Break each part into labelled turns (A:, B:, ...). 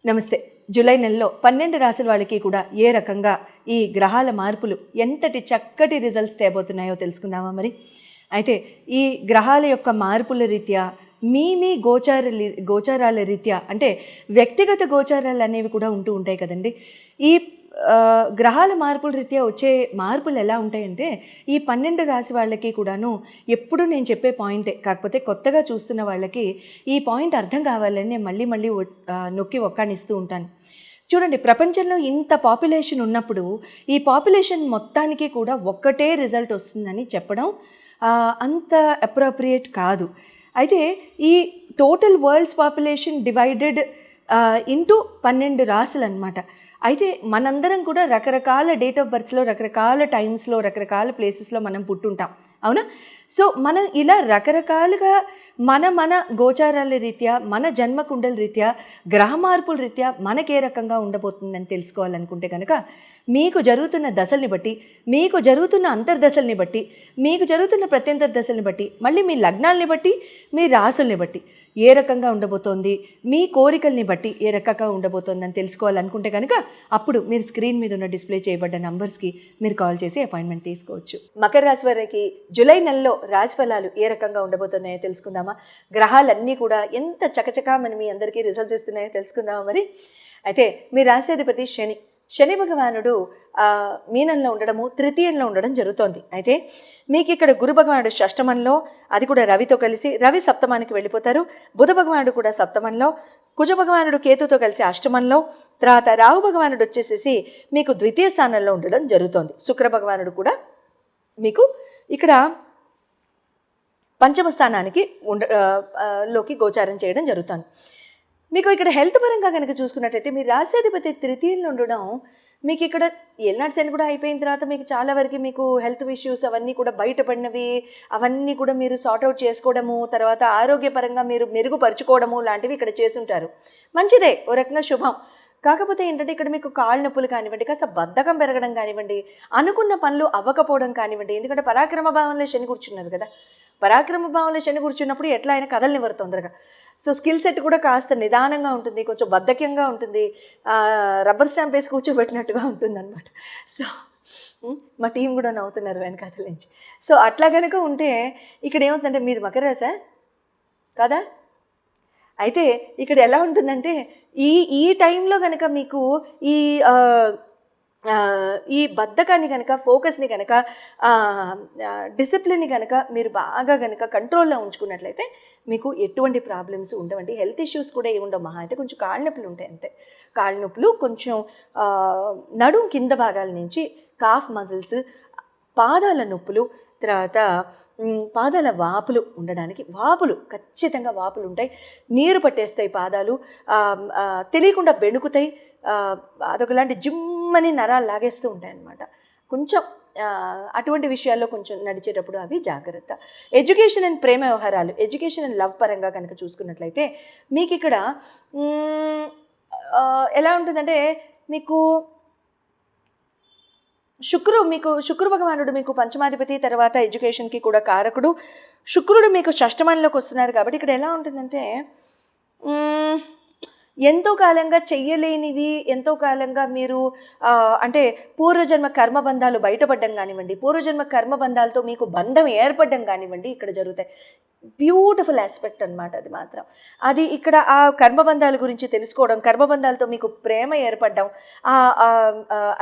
A: నమస్తే. జూలై నెలలో 12 రాశుల వాళ్ళకి కూడా ఏ రకంగా ఈ గ్రహాల మార్పులు ఎంతటి చక్కటి రిజల్ట్స్ తేబోతున్నాయో తెలుసుకుందామా మరి? అయితే ఈ గ్రహాల యొక్క మార్పుల రీత్యా మీ గోచారాల రీత్యా అంటే వ్యక్తిగత గోచారాలు అనేవి కూడా ఉంటూ ఉంటాయి కదండి. ఈ గ్రహాల మార్పుల రీత్యా వచ్చే మార్పులు ఎలా ఉంటాయంటే ఈ 12 రాశి వాళ్ళకి కూడాను ఎప్పుడు నేను చెప్పే పాయింటే, కాకపోతే కొత్తగా చూస్తున్న వాళ్ళకి ఈ పాయింట్ అర్థం కావాలని నేను మళ్ళీ నొక్కి ఒక్కానిస్తూ ఉంటాను. చూడండి, ప్రపంచంలో ఇంత పాపులేషన్ ఉన్నప్పుడు ఈ పాపులేషన్ మొత్తానికి కూడా ఒక్కటే రిజల్ట్ వస్తుందని చెప్పడం అంత అప్రోప్రియేట్ కాదు. అయితే ఈ total world's population divided into 12 రాశులు అనమాట. అయితే మనందరం కూడా రకరకాల డేట్ ఆఫ్ బర్త్స్లో, రకరకాల టైమ్స్లో, రకరకాల ప్లేసెస్లో మనం పుట్టుంటాం, అవునా? సో మనం ఇలా రకరకాలుగా మన గోచారాల రీత్యా, మన జన్మకుండల రీత్యా, గ్రహ మార్పుల రీత్యా మనకే రకంగా ఉండబోతుందని తెలుసుకోవాలనుకుంటే కనుక మీకు జరుగుతున్న దశల్ని బట్టి, మీకు జరుగుతున్న అంతర్దశల్ని బట్టి, మీకు జరుగుతున్న ప్రత్యంతర దశల్ని బట్టి, మళ్ళీ మీ లగ్నాల్ని బట్టి, మీ రాసుల్ని బట్టి ఏ రకంగా ఉండబోతోంది, మీ కోరికల్ని బట్టి ఏ రకంగా ఉండబోతోందని తెలుసుకోవాలనుకుంటే కనుక అప్పుడు మీరు స్క్రీన్ మీద ఉన్న డిస్ప్లే చేయబడ్డ నంబర్స్కి మీరు కాల్ చేసి అపాయింట్మెంట్ తీసుకోవచ్చు. మకర రాశి వారికి జూలై నెలలో రాశి ఫలాలు ఏ రకంగా ఉండబోతున్నాయో తెలుసుకుందామా? గ్రహాలన్నీ కూడా ఎంత చకచకా మీ అందరికీ రిజల్ట్స్ ఇస్తున్నాయో తెలుసుకుందామా మరి? అయితే మీ రాశ్యాధిపతి శని భగవానుడు మీనంలో ఉండడము, తృతీయంలో ఉండడం జరుగుతోంది. అయితే మీకు ఇక్కడ గురు భగవానుడు షష్టమంలో, అది కూడా రవితో కలిసి, రవి సప్తమానికి వెళ్ళిపోతారు. బుధ భగవానుడు కూడా సప్తమంలో, కుజ భగవానుడు కేతుతో కలిసి అష్టమంలో, తర్వాత రాహు భగవానుడు వచ్చేసేసి మీకు ద్వితీయ స్థానంలో ఉండడం జరుగుతోంది. శుక్ర భగవానుడు కూడా మీకు ఇక్కడ పంచమ స్థానానికి లోకి గోచారం చేయడం జరుగుతుంది. మీకు ఇక్కడ హెల్త్ పరంగా కనుక చూసుకున్నట్లయితే మీ రాశ్యాధిపతి తృతీయంలో ఉండడం, మీకు ఇక్కడ ఏళ్ళనాటి శని కూడా అయిపోయిన తర్వాత మీకు చాలా వరకు మీకు హెల్త్ ఇష్యూస్ అవన్నీ కూడా బయటపడినవి, అవన్నీ కూడా మీరు సార్ట్అవుట్ చేసుకోవడము, తర్వాత ఆరోగ్యపరంగా మీరు మెరుగుపరుచుకోవడము లాంటివి ఇక్కడ చేసుంటారు. మంచిదే, ఓ రకంగా శుభం. కాకపోతే ఏంటంటే ఇక్కడ మీకు కాళ్ళ నొప్పులు కానివ్వండి, కాస్త బద్ధకం పెరగడం కానివ్వండి, అనుకున్న పనులు అవ్వకపోవడం కానివ్వండి. ఎందుకంటే పరాక్రమ భావంలో శని కూర్చున్నారు కదా. పరాక్రమ భావంలో శని కూర్చున్నప్పుడు ఎట్లా అయినా కదలనివ్వరు తొందరగా. సో స్కిల్ సెట్ కూడా కాస్త నిదానంగా ఉంటుంది, కొంచెం బద్ధకంగా ఉంటుంది, రబ్బర్ స్టాంప్ వేసి కూర్చోబెట్టినట్టుగా ఉంటుంది అనమాట. సో మా టీం కూడా నవ్వుతున్నారు వెనకాతల నుంచి. సో అట్లా కనుక ఉంటే ఇక్కడ ఏమవుతుందంటే మీది మకర రాశా కదా. అయితే ఇక్కడ ఎలా ఉంటుందంటే ఈ టైంలో కనుక మీకు ఈ బద్ధకాన్ని కనుక, ఫోకస్ని కనుక, డిసిప్లిన్ని కనుక మీరు బాగా కనుక కంట్రోల్లో ఉంచుకున్నట్లయితే మీకు ఎటువంటి ప్రాబ్లమ్స్ ఉండవండి. హెల్త్ ఇష్యూస్ కూడా ఏముండవు. మహా అయితే కొంచెం కాళ్ళ నొప్పులు ఉంటాయి అంతే. కాళ్ళ నొప్పులు, కొంచెం నడుం కింద భాగాల నుంచి కాఫ్ మజిల్స్, పాదాల నొప్పులు, తర్వాత పాదాల వాపులు ఉండడానికి, ఖచ్చితంగా వాపులు ఉంటాయి. నీరు పట్టేస్తాయి పాదాలు, తెలియకుండా బెణుకుతాయి, అదొకలాంటి జిమ్మని నరాలు లాగేస్తూ ఉంటాయి అన్నమాట. కొంచెం అటువంటి విషయాల్లో కొంచెం నడిచేటప్పుడు అవి జాగ్రత్త. ఎడ్యుకేషన్ అండ్ ప్రేమ వ్యవహారాలు, ఎడ్యుకేషన్ అండ్ లవ్ పరంగా కనుక చూసుకున్నట్లయితే మీకు ఇక్కడ ఎలా ఉంటుందంటే మీకు శుక్ర భగవానుడు మీకు పంచమాధిపతి, తర్వాత ఎడ్యుకేషన్కి కూడా కారకుడు. శుక్రుడు మీకు షష్టమంలోకి వస్తున్నారు కాబట్టి ఇక్కడ ఎలా ఉంటుందంటే ఎంతో కాలంగా చెయ్యలేనివి, ఎంతో కాలంగా మీరు అంటే పూర్వజన్మ కర్మబంధాలు బయటపడడం కానివ్వండి, పూర్వజన్మ కర్మబంధాలతో మీకు బంధం ఏర్పడడం కానివ్వండి ఇక్కడ జరుగుతాయి. బ్యూటిఫుల్ ఆస్పెక్ట్ అనమాట అది మాత్రం. అది ఇక్కడ ఆ కర్మబంధాల గురించి తెలుసుకోవడం, కర్మబంధాలతో మీకు ప్రేమ ఏర్పడడం,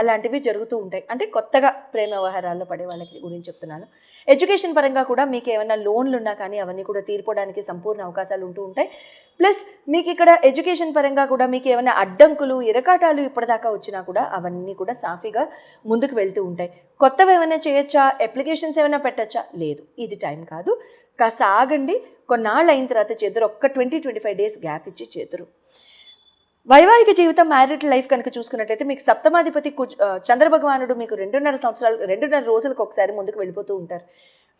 A: అలాంటివి జరుగుతూ ఉంటాయి. అంటే కొత్తగా ప్రేమ వ్యవహారాల్లో పడే వాళ్ళకి గురించి చెప్తున్నాను. ఎడ్యుకేషన్ పరంగా కూడా మీకు ఏమైనా లోన్లు ఉన్నా కానీ అవన్నీ కూడా తీర్పోవడానికి సంపూర్ణ అవకాశాలు ఉంటూ ఉంటాయి. ప్లస్ మీకు ఇక్కడ ఎడ్యుకేషన్ పరంగా కూడా మీకు ఏమైనా అడ్డంకులు, ఇరకాటాలు ఇప్పటిదాకా వచ్చినా కూడా అవన్నీ కూడా సాఫీగా ముందుకు వెళ్తూ ఉంటాయి. కొత్తవి ఏమైనా చేయొచ్చా, అప్లికేషన్స్ ఏమైనా పెట్టచ్చా? లేదు, ఇది టైం కాదు. కాస్త ఆగండి, కొన్నాళ్ళు అయిన తర్వాత చేద్దరు. ఒక్క 20-25 డేస్ గ్యాప్ ఇచ్చి చేద్దరు. వైవాహిక జీవితం, మ్యారిడ్ లైఫ్ కనుక చూసుకున్నట్లయితే మీకు సప్తమాధిపతి చంద్రభగవానుడు మీకు 2.5 రోజులకు ఒకసారి ముందుకు వెళ్ళిపోతూ ఉంటారు.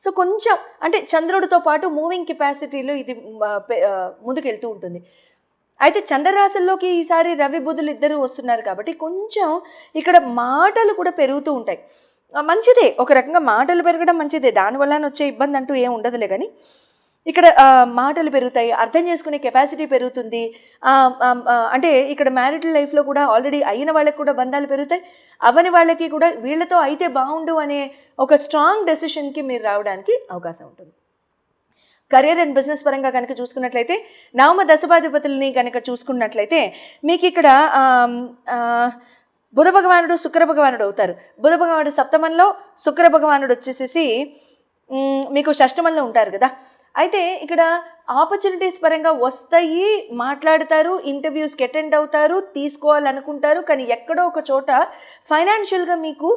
A: సో కొంచెం అంటే చంద్రుడితో పాటు మూవింగ్ కెపాసిటీలో ఇది ముందుకు వెళ్తూ ఉంటుంది. అయితే చంద్రరాశుల్లోకి ఈసారి రవి బుధులు ఇద్దరు వస్తున్నారు కాబట్టి కొంచెం ఇక్కడ మాటలు కూడా పెరుగుతూ ఉంటాయి. మంచిదే, ఒక రకంగా మాటలు పెరగడం మంచిదే, దానివల్ల వచ్చే ఇబ్బంది అంటూ ఏం ఉండదులే. కానీ ఇక్కడ మాటలు పెరుగుతాయి, అర్థం చేసుకునే కెపాసిటీ పెరుగుతుంది. అంటే ఇక్కడ మ్యారిటల్ లైఫ్లో కూడా ఆల్రెడీ అయిన వాళ్ళకి కూడా బంధాలు పెరుగుతాయి, అవని వాళ్ళకి కూడా వీళ్ళతో అయితే బాగుండు అనే ఒక స్ట్రాంగ్ డెసిషన్కి మీరు రావడానికి అవకాశం ఉంటుంది. కెరీర్ అండ్ బిజినెస్ పరంగా కనుక చూసుకున్నట్లయితే నవమ దశమాధిపతుల్ని కనుక చూసుకున్నట్లయితే మీకు ఇక్కడ బుధ భగవానుడు శుక్ర భగవానుడు అవుతారు. బుధ భగవానుడు సప్తమంలో, శుక్ర భగవానుడు వచ్చేసేసి మీకు షష్టమంలో ఉంటారు కదా. అయితే ఇక్కడ ఆపర్చునిటీస్ పరంగా వస్తాయి, మాట్లాడతారు, ఇంటర్వ్యూస్కి అటెండ్ అవుతారు, తీసుకోవాలనుకుంటారు, కానీ ఎక్కడో ఒక చోట ఫైనాన్షియల్గా మీకు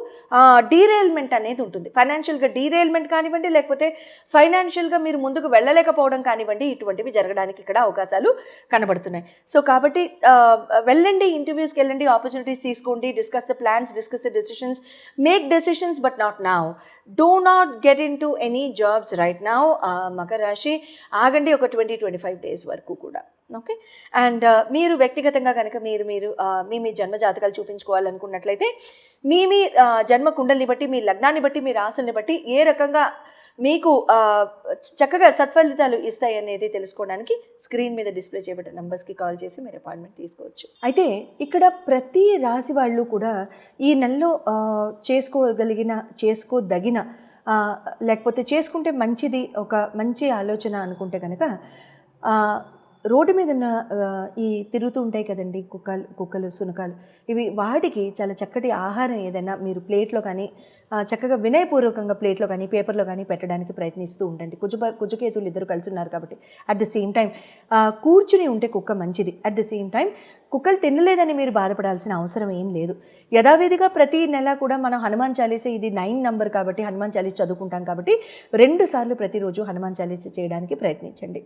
A: డీరేల్మెంట్ అనేది ఉంటుంది. ఫైనాన్షియల్గా డీరేల్మెంట్ కానివ్వండి, లేకపోతే ఫైనాన్షియల్గా మీరు ముందుకు వెళ్ళలేకపోవడం కానివ్వండి, ఇటువంటివి జరగడానికి ఇక్కడ అవకాశాలు కనబడుతున్నాయి. సో కాబట్టి వెళ్ళండి, ఇంటర్వ్యూస్కి వెళ్ళండి, ఆపర్చునిటీస్ తీసుకోండి, discuss the plans, discuss the decisions, make decisions but not now. Do not get in to any jobs right now. Makar రాశి ఆగండి ఒక 20-25 డేస్ వరకు కూడా. ఓకే. అండ్ మీరు వ్యక్తిగతంగా కనుక మీరు మీ జన్మ జాతకాలు చూపించుకోవాలనుకున్నట్లయితే మీ జన్మ కుండలిని బట్టి, మీ లగ్నాన్ని బట్టి, మీ రాసుల్ని బట్టి ఏ రకంగా మీకు చక్కగా సత్ఫలితాలు ఇస్తాయి అనేది తెలుసుకోవడానికి స్క్రీన్ మీద డిస్ప్లే చేయబడిన నంబర్స్కి కాల్ చేసి మీరు అపాయింట్మెంట్ తీసుకోవచ్చు. అయితే ఇక్కడ ప్రతి రాశి వాళ్ళు కూడా ఈ నెలలో చేసుకోదగిన లేకపోతే చేసుకుంటే మంచిది, ఒక మంచి ఆలోచన అనుకుంటే కనుక రోడ్డు మీద ఉన్న ఈ తిరుగుతూ ఉంటాయి కదండి కుక్కలు, శునకాలు, ఇవి వాటికి చాలా చక్కటి ఆహారం ఏదైనా మీరు ప్లేట్లో కానీ చక్కగా వినయపూర్వకంగా ప్లేట్లో కానీ పేపర్లో కానీ పెట్టడానికి ప్రయత్నిస్తూ ఉండండి. కుజకేతులు ఇద్దరు కలిసి ఉన్నారు కాబట్టి అట్ ద సేమ్ టైం కూర్చుని ఉంటే కుక్క మంచిది. అట్ ద సేమ్ టైం కుక్కలు తినలేదని మీరు బాధపడాల్సిన అవసరం ఏం లేదు. యథావిధిగా ప్రతి నెల కూడా మనం హనుమాన్ చాలీసా, ఇది 9 నంబర్ కాబట్టి హనుమాన్ చాలీసా చదువుకుంటాం కాబట్టి 2 సార్లు ప్రతిరోజు హనుమాన్ చాలీసా చేయడానికి ప్రయత్నించండి.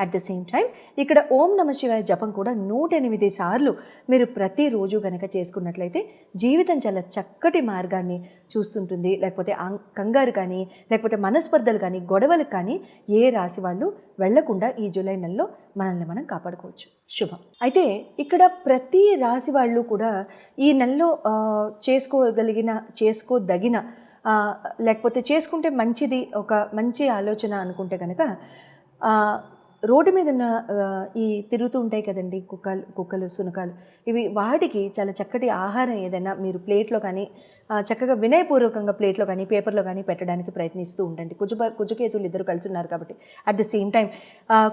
A: అట్ ద సేమ్ టైం ఇక్కడ ఓం నమ శివాయ జపం కూడా 108 సార్లు మీరు ప్రతిరోజు కనుక చేసుకున్నట్లయితే జీవితం చాలా చక్కటి మార్గాన్ని చూస్తుంటుంది. లేకపోతే కంగారు కానీ, లేకపోతే మనస్పర్ధలు కానీ, గొడవలు కానీ ఏ రాశి వాళ్ళు వెళ్లకుండా ఈ జూలై నెలలో మనల్ని మనం కాపాడుకోవచ్చు. శుభం. అయితే ఇక్కడ ప్రతి రాశి వాళ్ళు కూడా ఈ నెలలో చేసుకోదగిన లేకపోతే చేసుకుంటే మంచిది, ఒక మంచి ఆలోచన అనుకుంటే కనుక రోడ్డు మీద ఉన్న ఈ తిరుగుతూ ఉంటాయి కదండి కుక్కలు, శునకాలు, ఇవి వాటికి చాలా చక్కటి ఆహారం ఏదైనా మీరు ప్లేట్లో కానీ చక్కగా వినయపూర్వకంగా ప్లేట్లో కానీ పేపర్లో కానీ పెట్టడానికి ప్రయత్నిస్తూ ఉండండి. కుజకేతులు ఇద్దరు కలిసి ఉన్నారు కాబట్టి అట్ ద సేమ్ టైం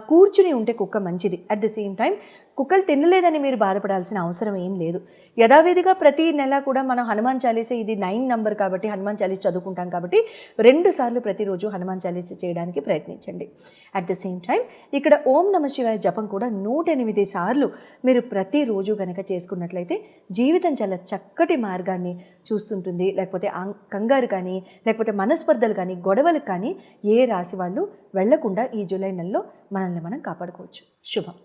A: కూర్చుని ఉంటే కుక్క మంచిది. అట్ ద సేమ్ టైం కుక్కలు తినలేదని మీరు బాధపడాల్సిన అవసరం ఏం లేదు. యథావిధిగా ప్రతి నెల కూడా మనం హనుమాన్ చాలీసా, ఇది 9 నంబర్ కాబట్టి హనుమాన్ చాలీసా చదువుకుంటాం కాబట్టి 2 సార్లు ప్రతిరోజు హనుమాన్ చాలీసా చేయడానికి ప్రయత్నించండి. అట్ ద సేమ్ టైం ఇక్కడ ఓం నమ శివాయ జపం కూడా 108 సార్లు మీరు ప్రతిరోజు కనుక చేసుకున్నట్లయితే జీవితం చాలా చక్కటి మార్గాన్ని చూస్తుంటుంది. లేకపోతే కంగారు కానీ, లేకపోతే మనస్పర్ధలు కానీ, గొడవలు కానీ ఏ రాశి వాళ్ళు వెళ్లకుండా ఈ జూలై నెలలో మనల్ని మనం కాపాడుకోవచ్చు. శుభం.